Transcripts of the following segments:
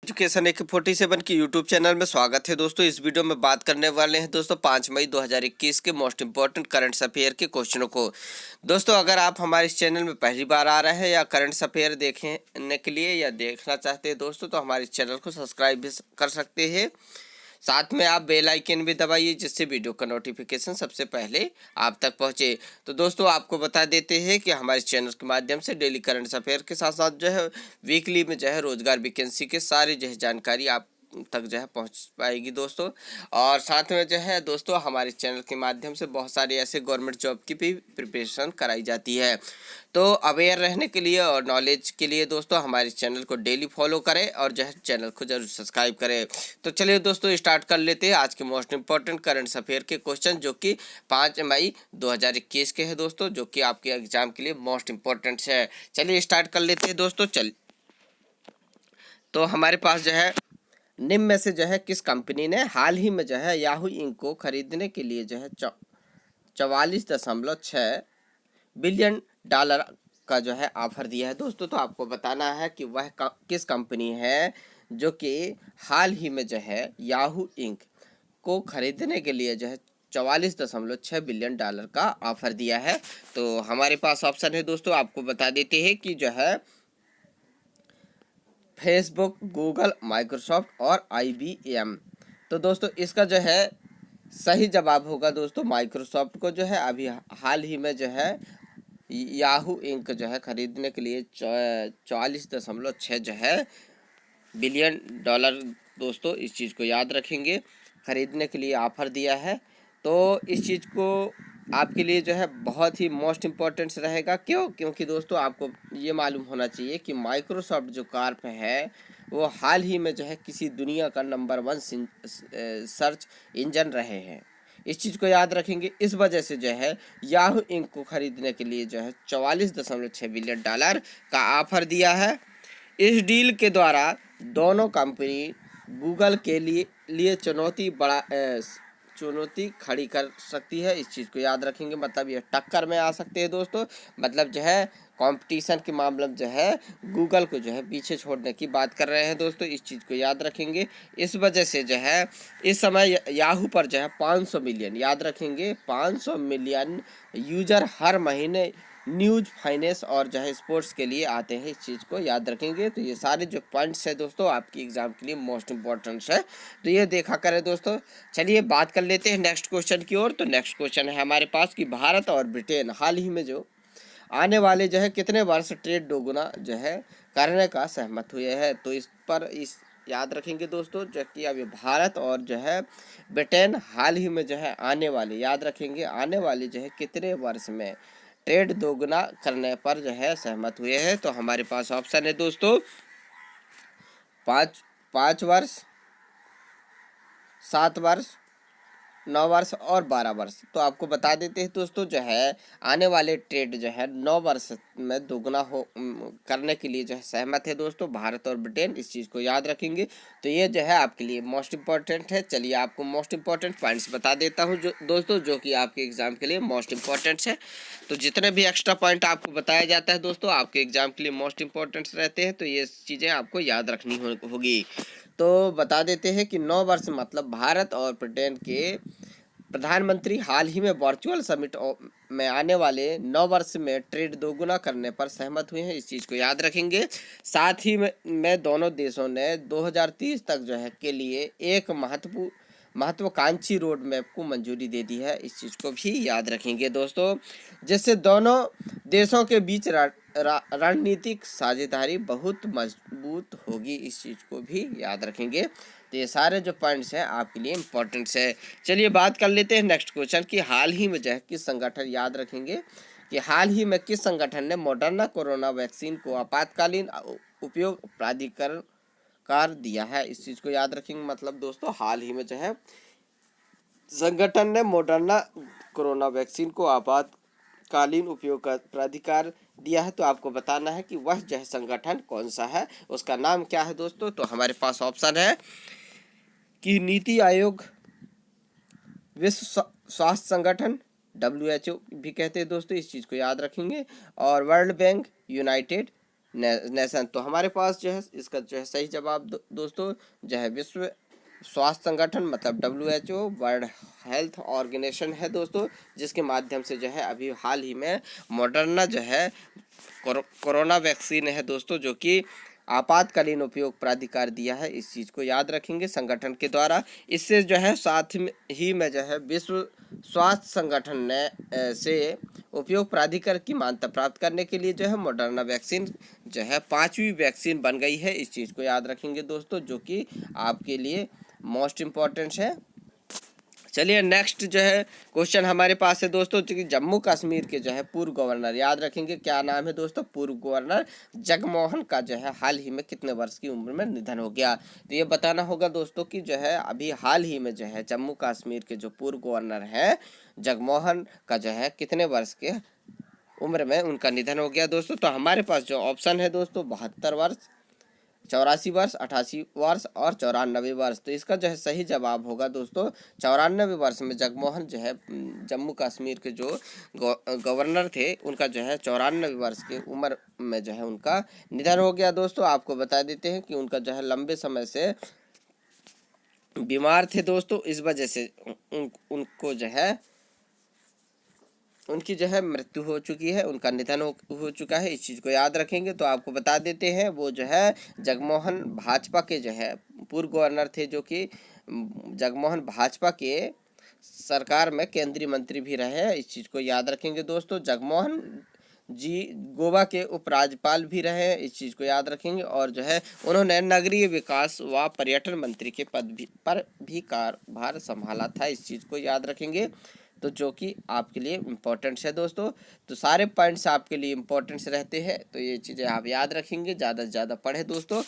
Education एक 47 की YouTube channel में स्वागत है दोस्तों। इस वीडियो में बात करने वाले हैं दोस्तों 5 मई 2021 के मोस्ट इंपॉर्टेंट करंट अफेयर के क्वेश्चनों को। दोस्तों अगर आप हमारे इस चैनल में पहली बार आ रहे हैं या करंट अफेयर देखने के लिए या देखना चाहते हैं दोस्तों, तो हमारे इस चैनल को सब्सक्राइब भी कर सकते हैं। साथ में आप बेल आइकन भी दबाइए जिससे वीडियो का नोटिफिकेशन सबसे पहले आप तक पहुंचे। तो दोस्तों आपको बता देते हैं कि हमारे चैनल के माध्यम से डेली करंट अफेयर के साथ साथ जो है वीकली में जो है रोजगार वैकेंसी के सारी जो है जानकारी आप तक जो है पहुंच पाएगी दोस्तों। और साथ में जो है दोस्तों हमारे चैनल के माध्यम से बहुत सारे ऐसे गवर्नमेंट जॉब की भी प्रिपरेशन कराई जाती है। तो अवेयर रहने के लिए और नॉलेज के लिए दोस्तों हमारे चैनल को डेली फॉलो करें और जो है चैनल को जरूर सब्सक्राइब करें। तो चलिए दोस्तों स्टार्ट कर लेते हैं आज के मोस्ट इंपॉर्टेंट करंट अफेयर के क्वेश्चन, जो कि 5 मई 2021 के हैं दोस्तों, जो कि आपके एग्जाम के लिए मोस्ट इंपॉर्टेंट है। चलिए स्टार्ट कर लेते हैं दोस्तों। तो हमारे पास जो है निम्न में से जो है किस कंपनी ने हाल ही में जो है याहू इंक को खरीदने के लिए जो है 44.6 बिलियन डॉलर का जो है ऑफर दिया है दोस्तों। तो आपको बताना है कि वह किस कंपनी है जो कि हाल ही में जो है याहू इंक को खरीदने के लिए जो है 44.6 बिलियन डॉलर का ऑफर दिया है। तो हमारे पास ऑप्शन है दोस्तों, आपको बता देते हैं कि जो है फेसबुक, गूगल, माइक्रोसॉफ्ट और IBM। तो दोस्तों इसका जो है सही जवाब होगा दोस्तों माइक्रोसॉफ्ट को जो है अभी हाल ही में जो है याहू इंक जो है खरीदने के लिए 44.6 जो है बिलियन डॉलर दोस्तों, इस चीज़ को याद रखेंगे, खरीदने के लिए ऑफर दिया है। तो इस चीज़ को आपके लिए जो है बहुत ही मोस्ट इम्पोर्टेंट रहेगा। क्योंकि दोस्तों आपको ये मालूम होना चाहिए कि माइक्रोसॉफ्ट जो कार्प है वो हाल ही में जो है किसी दुनिया का नंबर 1 सर्च इंजन रहे हैं। इस चीज़ को याद रखेंगे। इस वजह से जो है याहू इंक को खरीदने के लिए जो है 44.6 बिलियन डॉलर का ऑफर दिया है। इस डील के द्वारा दोनों कंपनी गूगल के लिए चुनौती खड़ी कर सकती है। इस चीज़ को याद रखेंगे, मतलब ये टक्कर में आ सकते हैं दोस्तों। मतलब जो है कंपटीशन के मामले में जो है गूगल को जो है पीछे छोड़ने की बात कर रहे हैं दोस्तों, इस चीज़ को याद रखेंगे। इस वजह से जो है इस समय याहू पर जो है 500 मिलियन, याद रखेंगे 500 मिलियन यूजर हर महीने न्यूज, फाइनेंस और जो है स्पोर्ट्स के लिए आते हैं। इस चीज़ को याद रखेंगे। तो ये सारे जो पॉइंट्स है दोस्तों आपकी एग्जाम के लिए मोस्ट इम्पोर्टेंट है, तो ये देखा करें दोस्तों। चलिए बात कर लेते हैं नेक्स्ट क्वेश्चन की ओर। तो नेक्स्ट क्वेश्चन है हमारे पास कि भारत और ब्रिटेन हाल ही में जो आने वाले जो है कितने वर्ष ट्रेड दोगुना जो है करने का सहमत हुए हैं। तो इस पर याद रखेंगे दोस्तों, जो कि अभी भारत और जो है ब्रिटेन हाल ही में जो है आने वाले, याद रखेंगे आने वाले जो है कितने वर्ष में ट्रेड दोगुना करने पर जो है सहमत हुए हैं। तो हमारे पास ऑप्शन है दोस्तों 5 वर्ष, 7 वर्ष, 9 वर्ष और 12 वर्ष। तो आपको बता देते हैं दोस्तों जो है आने वाले ट्रेड जो है 9 वर्ष में दोगुना करने के लिए जो है सहमत है दोस्तों भारत और ब्रिटेन। इस चीज़ को याद रखेंगे। तो ये जो है आपके लिए मोस्ट इम्पॉर्टेंट है। चलिए आपको मोस्ट इम्पॉर्टेंट पॉइंट्स बता देता हूँ जो दोस्तों, जो कि आपके एग्जाम के लिए मोस्ट इम्पॉर्टेंट है। तो जितने भी एक्स्ट्रा पॉइंट आपको बताया जाता है दोस्तों आपके एग्जाम के लिए मोस्ट इम्पॉर्टेंट रहते हैं, तो ये चीज़ें आपको याद रखनी होगी। तो बता देते हैं कि 9 वर्ष मतलब भारत और ब्रिटेन के प्रधानमंत्री हाल ही में वर्चुअल समिट में आने वाले 9 वर्ष में ट्रेड दोगुना करने पर सहमत हुए हैं। इस चीज़ को याद रखेंगे। साथ ही में दोनों देशों ने 2030 तक जो है के लिए एक महत्वाकांक्षी रोड मैप को मंजूरी दे दी है। इस चीज़ को भी याद रखेंगे दोस्तों, जिससे दोनों देशों के बीच रणनीतिक साझेदारी बहुत मजबूत होगी। इस चीज़ को भी याद रखेंगे। तो ये सारे जो पॉइंट्स हैं आपके लिए इम्पोर्टेंट्स है। चलिए बात कर लेते हैं नेक्स्ट क्वेश्चन कि हाल ही में जो है किस संगठन, याद रखेंगे कि हाल ही में किस संगठन ने मॉडर्ना कोरोना वैक्सीन को आपातकालीन उपयोग प्राधिकरण कर दिया है। इस चीज़ को याद रखेंगे। मतलब दोस्तों हाल ही में जो है संगठन ने मॉडर्ना कोरोना वैक्सीन को आपातकालीन उपयोग का प्राधिकार दिया है। तो आपको बताना है कि वह जो है संगठन कौन सा है, उसका नाम क्या है दोस्तों। तो हमारे पास ऑप्शन है कि नीति आयोग, विश्व स्वास्थ्य संगठन WHO भी कहते हैं दोस्तों, इस चीज़ को याद रखेंगे, और वर्ल्ड बैंक, यूनाइटेड नेशन। तो हमारे पास जो है इसका जो है सही जवाब दोस्तों जो है विश्व स्वास्थ्य संगठन मतलब WHO, वर्ल्ड हेल्थ ऑर्गेनाइजेशन है दोस्तों, जिसके माध्यम से जो है अभी हाल ही में मॉडर्ना जो है कोरोना वैक्सीन है दोस्तों, जो कि आपातकालीन उपयोग प्राधिकार दिया है। इस चीज़ को याद रखेंगे संगठन के द्वारा। इससे जो है साथ ही में जो है विश्व स्वास्थ्य संगठन ने से उपयोग प्राधिकार की मान्यता प्राप्त करने के लिए जो है मॉडर्ना वैक्सीन जो है 5वीं वैक्सीन बन गई है। इस चीज़ को याद रखेंगे दोस्तों, जो कि आपके लिए मोस्ट इम्पॉर्टेंट है। चलिए नेक्स्ट जो है क्वेश्चन हमारे पास है दोस्तों, जो कि जम्मू कश्मीर के जो है पूर्व गवर्नर, याद रखेंगे क्या नाम है दोस्तों, पूर्व गवर्नर जगमोहन का जो है हाल ही में कितने वर्ष की उम्र में निधन हो गया। तो ये बताना होगा दोस्तों कि जो है अभी हाल ही में जो है जम्मू कश्मीर के जो पूर्व गवर्नर हैं जगमोहन का जो है कितने वर्ष के उम्र में उनका निधन हो गया दोस्तों। तो हमारे पास जो ऑप्शन है दोस्तों 72 वर्ष, 84 वर्ष, 88 वर्ष और 94 वर्ष। तो इसका जो है सही जवाब होगा दोस्तों 94 वर्ष में जगमोहन जो है जम्मू कश्मीर के जो गवर्नर थे उनका जो है 94 वर्ष की उम्र में जो है उनका निधन हो गया दोस्तों। आपको बता देते हैं कि उनका जो है लंबे समय से बीमार थे दोस्तों, इस वजह से उनको जो है उनकी जो है मृत्यु हो चुकी है, उनका निधन हो चुका है। इस चीज़ को याद रखेंगे। तो आपको बता देते हैं वो जो है जगमोहन भाजपा के जो है पूर्व गवर्नर थे, जो कि जगमोहन भाजपा के सरकार में केंद्रीय मंत्री भी रहे हैं। इस चीज़ को याद रखेंगे दोस्तों। जगमोहन जी गोवा के उपराज्यपाल भी रहे हैं, इस चीज़ को याद रखेंगे। और जो है उन्होंने नगरीय विकास व पर्यटन मंत्री के पद पर भी कार्यभार संभाला था, इस चीज़ को याद रखेंगे। तो जो कि आपके लिए इम्पोर्टेंट्स है दोस्तों। तो सारे पॉइंट्स आपके लिए इम्पोर्टेंट्स रहते हैं, तो ये चीज़ें आप याद रखेंगे, ज़्यादा से ज़्यादा पढ़े दोस्तों।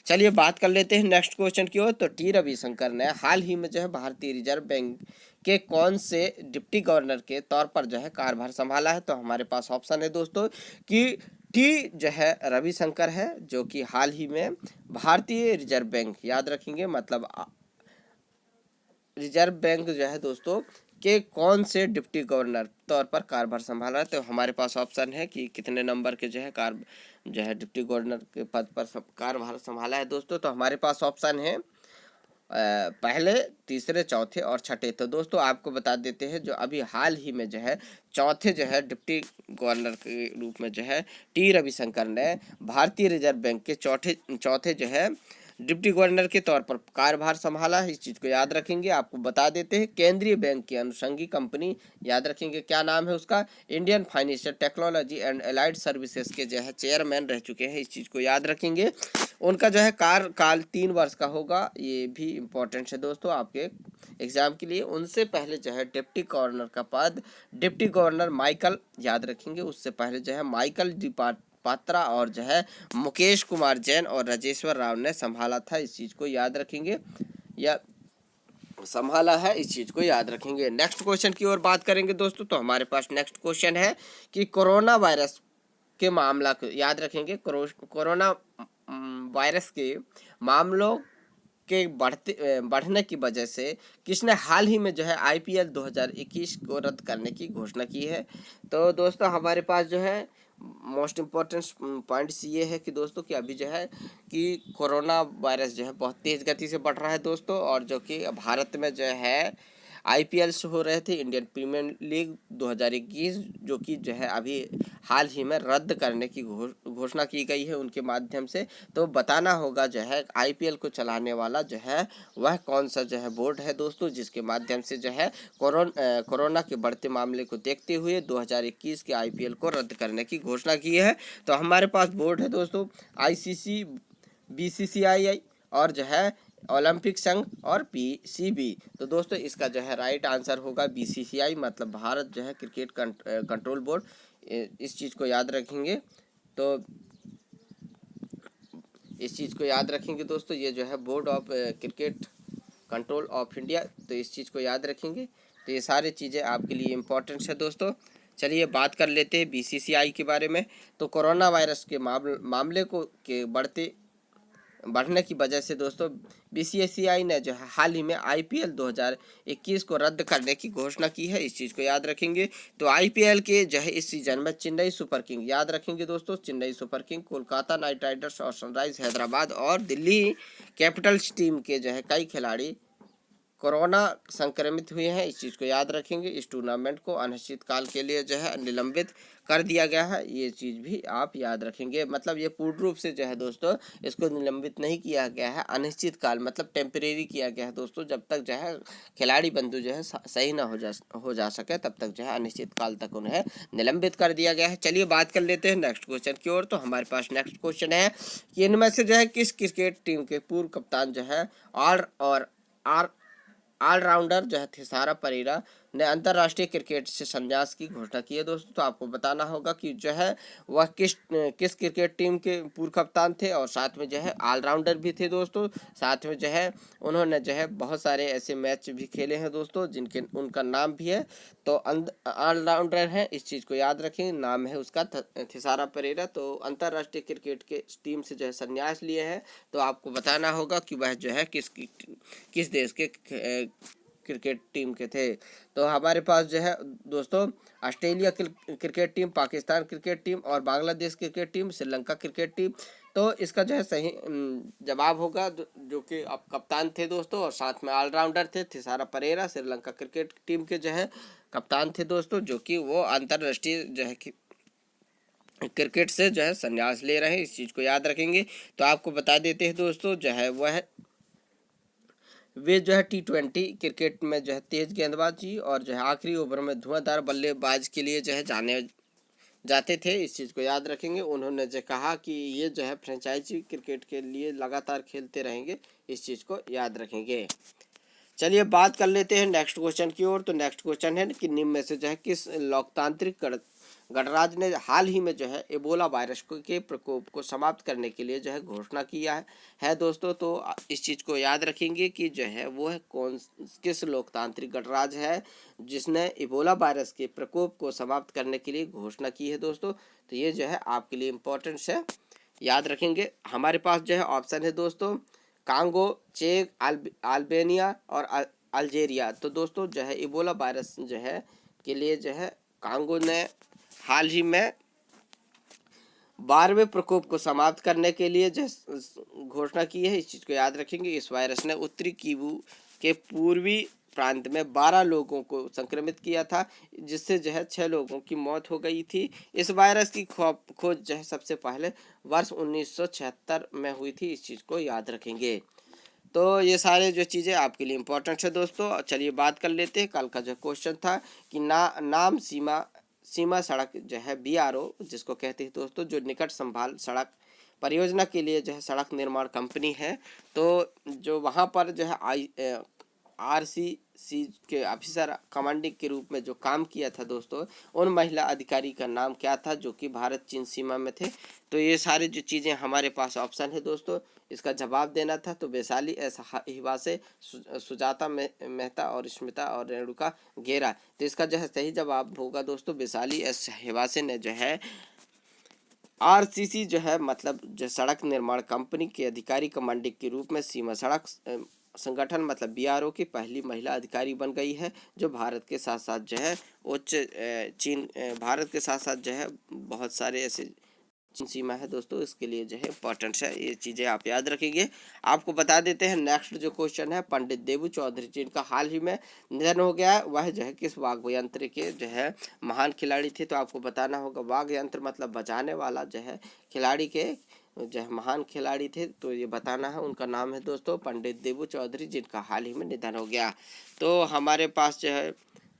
चलिए बात कर लेते हैं नेक्स्ट क्वेश्चन की ओर। तो टी रविशंकर ने हाल ही में जो है भारतीय रिजर्व बैंक के कौन से डिप्टी गवर्नर के तौर पर जो है कार्यभार संभाला है। तो हमारे पास ऑप्शन है दोस्तों कि टी जो है रविशंकर है, जो कि हाल ही में भारतीय रिजर्व बैंक, याद रखेंगे मतलब रिजर्व बैंक जो है दोस्तों के कौन से डिप्टी गवर्नर तौर पर कार्यभार संभाला है। तो हमारे पास ऑप्शन है कि कितने नंबर के जो है जो है डिप्टी गवर्नर के पद पर कार्यभार संभाला है दोस्तों। तो हमारे पास ऑप्शन है पहले, तीसरे, चौथे और छठे। तो दोस्तों आपको बता देते हैं जो अभी हाल ही में जो है चौथे जो है डिप्टी गवर्नर के रूप में जो है टी रविशंकर ने भारतीय रिजर्व बैंक के चौथे जो है डिप्टी गवर्नर के तौर पर कार्यभार संभाला है। इस चीज़ को याद रखेंगे। आपको बता देते हैं केंद्रीय बैंक की अनुषंगी कंपनी, याद रखेंगे क्या नाम है उसका, Indian financial technology and allied services के जो है चेयरमैन रह चुके हैं, इस चीज़ को याद रखेंगे। उनका जो है कार्यकाल 3 वर्ष का होगा, ये भी इम्पोर्टेंट है दोस्तों आपके एग्जाम के लिए। उनसे पहले जो है डिप्टी गवर्नर का पद डिप्टी गवर्नर माइकल, याद रखेंगे, उससे पहले जो है माइकल पात्रा और जो है मुकेश कुमार जैन और राजेश्वर राव ने संभाला था, इस चीज़ को याद रखेंगे, या संभाला है, इस चीज़ को याद रखेंगे। नेक्स्ट क्वेश्चन की ओर बात करेंगे दोस्तों। तो हमारे पास नेक्स्ट क्वेश्चन है कि कोरोना वायरस के मामला को याद रखेंगे। कोरोना वायरस के मामलों के बढ़ने की वजह से किसने हाल ही में जो है IPL 2021 को रद्द करने की घोषणा की है। तो दोस्तों हमारे पास जो है मोस्ट इम्पोर्टेंट पॉइंट्स ये है कि दोस्तों कि अभी जो है कि कोरोना वायरस जो है बहुत तेज़ गति से बढ़ रहा है दोस्तों, और जो कि भारत में जो है IPLs हो रहे थे, इंडियन प्रीमियर लीग 2021, जो कि जो है अभी हाल ही में रद्द करने की घोषणा की गई है उनके माध्यम से। तो बताना होगा जो है IPL को चलाने वाला जो है वह कौन सा जो है बोर्ड है दोस्तों, जिसके माध्यम से जो है कोरोना के बढ़ते मामले को देखते हुए 2021 के IPL को रद्द करने की घोषणा की है। तो हमारे पास बोर्ड है दोस्तों ICC, BCCI और जो है ओलंपिक संघ और PCB। तो दोस्तों इसका जो है राइट आंसर होगा BCCI, मतलब भारत जो है क्रिकेट कंट्रोल बोर्ड, इस चीज़ को याद रखेंगे। तो इस चीज़ को याद रखेंगे दोस्तों, ये जो है board of cricket control of India, तो इस चीज़ को याद रखेंगे। तो ये सारी चीज़ें आपके लिए इम्पोर्टेंट है दोस्तों। चलिए बात कर लेते हैं BCCI के बारे में। तो कोरोना वायरस के मामले को के बढ़ते बढ़ने की वजह से दोस्तों बीसीसीआई ने जो है हाल ही में आईपीएल 2021 को रद्द करने की घोषणा की है। इस चीज़ को याद रखेंगे। तो आईपीएल के जो है इस सीजन में चेन्नई सुपर किंग, याद रखेंगे दोस्तों, Chennai super king, Kolkata night Riders और सनराइज हैदराबाद और दिल्ली कैपिटल्स टीम के जो है कई खिलाड़ी कोरोना संक्रमित हुए हैं। इस चीज़ को याद रखेंगे। इस टूर्नामेंट को अनिश्चितकाल के लिए जो है निलंबित कर दिया गया है। ये चीज़ भी आप याद रखेंगे। मतलब ये पूर्ण रूप से जो है दोस्तों इसको निलंबित नहीं किया गया है, अनिश्चितकाल मतलब टेम्परेरी किया गया है दोस्तों। जब तक जो है खिलाड़ी बंधु जो है सही ना हो जा सके तब तक जो है अनिश्चितकाल तक उन्हें निलंबित कर दिया गया है। चलिए बात कर लेते हैं नेक्स्ट क्वेश्चन की ओर। तो हमारे पास नेक्स्ट क्वेश्चन है कि इनमें से जो है किस क्रिकेट टीम के पूर्व कप्तान जो है आर ऑलराउंडर जो है थिसारा परेरा ने अंतर्राष्ट्रीय क्रिकेट से संन्यास की घोषणा की है दोस्तों। तो आपको बताना होगा कि जो है वह किस क्रिकेट टीम के पूर्व कप्तान थे और साथ में जो है ऑलराउंडर भी थे दोस्तों। साथ में जो है उन्होंने जो है बहुत सारे ऐसे मैच भी खेले हैं दोस्तों जिनके उनका नाम भी है। तो ऑलराउंडर है, इस चीज़ को याद रखें। नाम है उसका थिसारा परेरा। तो अंतर्राष्ट्रीय क्रिकेट के टीम से जो है संन्यास लिए हैं। तो आपको बताना होगा कि वह जो है किस देश के क्रिकेट टीम के थे। तो हमारे पास जो है दोस्तों Australia cricket team, Pakistan cricket team और Bangladesh cricket team, Sri Lanka cricket team. तो इसका जो है सही जवाब होगा जो कि अब कप्तान थे दोस्तों और साथ में ऑलराउंडर थे थिसारा परेरा, श्रीलंका क्रिकेट टीम के जो है कप्तान थे दोस्तों, जो कि वो अंतर्राष्ट्रीय जो है क्रिकेट से जो है संन्यास ले रहे हैं। इस चीज़ को याद रखेंगे। तो आपको बता देते हैं दोस्तों जो है वह वे जो है T20 क्रिकेट में जो है तेज गेंदबाजी और जो है आखिरी ओवर में धुआंधार बल्लेबाज के लिए जो है जाने जाते थे। इस चीज़ को याद रखेंगे। उन्होंने जो कहा कि ये जो है फ्रेंचाइजी क्रिकेट के लिए लगातार खेलते रहेंगे। इस चीज़ को याद रखेंगे। चलिए बात कर लेते हैं नेक्स्ट क्वेश्चन की ओर। तो नेक्स्ट क्वेश्चन है कि निम्न में से जो है किस लोकतांत्रिक गणराज्य ने हाल ही में जो है एबोला वायरस के प्रकोप को समाप्त करने के लिए जो है घोषणा किया है दोस्तों। तो इस चीज़ को याद रखेंगे कि जो है वो है किस लोकतांत्रिक गणराज्य है जिसने एबोला वायरस के प्रकोप को समाप्त करने के लिए घोषणा की है दोस्तों। तो ये जो है आपके लिए इम्पोर्टेंट है, याद रखेंगे। हमारे पास जो है ऑप्शन है दोस्तों कांगो, चेक, अल्बानिया और अल्जीरिया। तो दोस्तों जो है इबोला वायरस जो है के लिए जो है कांगो ने हाल ही में 12वें प्रकोप को समाप्त करने के लिए जो घोषणा की है। इस चीज़ को याद रखेंगे। इस वायरस ने उत्तरी कीवू के पूर्वी प्रांत में 12 लोगों को संक्रमित किया था, जिससे जो है 6 लोगों की मौत हो गई थी। इस वायरस की खोज जो है सबसे पहले वर्ष 1976 में हुई थी। इस चीज़ को याद रखेंगे। तो ये सारे जो चीज़ें आपके लिए इम्पोर्टेंट है दोस्तों। चलिए बात कर लेते हैं कल का जो क्वेश्चन था कि नाम सीमा सड़क जो है BRO जिसको कहते हैं दोस्तों, जो निकट संभाल सड़क परियोजना के लिए जो है सड़क निर्माण कंपनी है। तो जो वहाँ पर जो है RCC के ऑफिसर कमांडिंग के रूप में जो काम किया था दोस्तों, उन महिला अधिकारी का नाम क्या था जो कि भारत चीन सीमा में थे। तो ये सारी जो चीज़ें हमारे पास ऑप्शन है दोस्तों, इसका जवाब देना था। तो वैशाली एस हिवा से सुजाता मेहता और स्मिता और रेणुका गेरा। तो इसका जो है सही जवाब होगा दोस्तों वैशाली एस हिवासे ने जो है RCC जो है मतलब जो सड़क निर्माण कंपनी के अधिकारी कमांडिंग के रूप में सीमा सड़क संगठन मतलब BRO की पहली महिला अधिकारी बन गई है, जो भारत के साथ साथ जो है भारत के साथ साथ जो है बहुत सारे ऐसे चीन सीमा है दोस्तों, इसके लिए जो है इंपॉर्टेंट है। ये चीज़ें आप याद रखेंगे। आपको बता देते हैं नेक्स्ट जो क्वेश्चन है, पंडित देबू चौधरी जिनका हाल ही में निधन हो गया है, वह जो है किस वाद्य यंत्र के जो है महान खिलाड़ी थे। तो आपको बताना होगा वाद्य यंत्र मतलब बजाने वाला जो है खिलाड़ी के जो है महान खिलाड़ी थे। तो ये बताना है, उनका नाम है दोस्तों पंडित देबू चौधरी जिनका हाल ही में निधन हो गया। तो हमारे पास जो है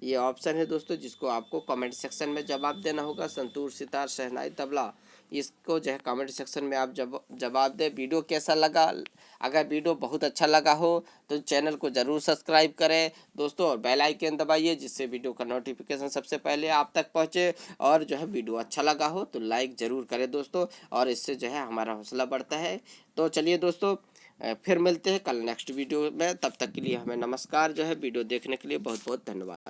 ये ऑप्शन है दोस्तों जिसको आपको कमेंट सेक्शन में जवाब देना होगा। संतूर, सितार, शहनाई, तबला, इसको जो है कमेंट सेक्शन में आप जवाब दें। वीडियो कैसा लगा? अगर वीडियो बहुत अच्छा लगा हो तो चैनल को ज़रूर सब्सक्राइब करें दोस्तों और बेल आइकन दबाइए, जिससे वीडियो का नोटिफिकेशन सबसे पहले आप तक पहुंचे। और जो है वीडियो अच्छा लगा हो तो लाइक ज़रूर करें दोस्तों, और इससे जो है हमारा हौसला बढ़ता है। तो चलिए दोस्तों फिर मिलते हैं कल नेक्स्ट वीडियो में। तब तक के लिए हमें नमस्कार। जो है वीडियो देखने के लिए बहुत बहुत धन्यवाद।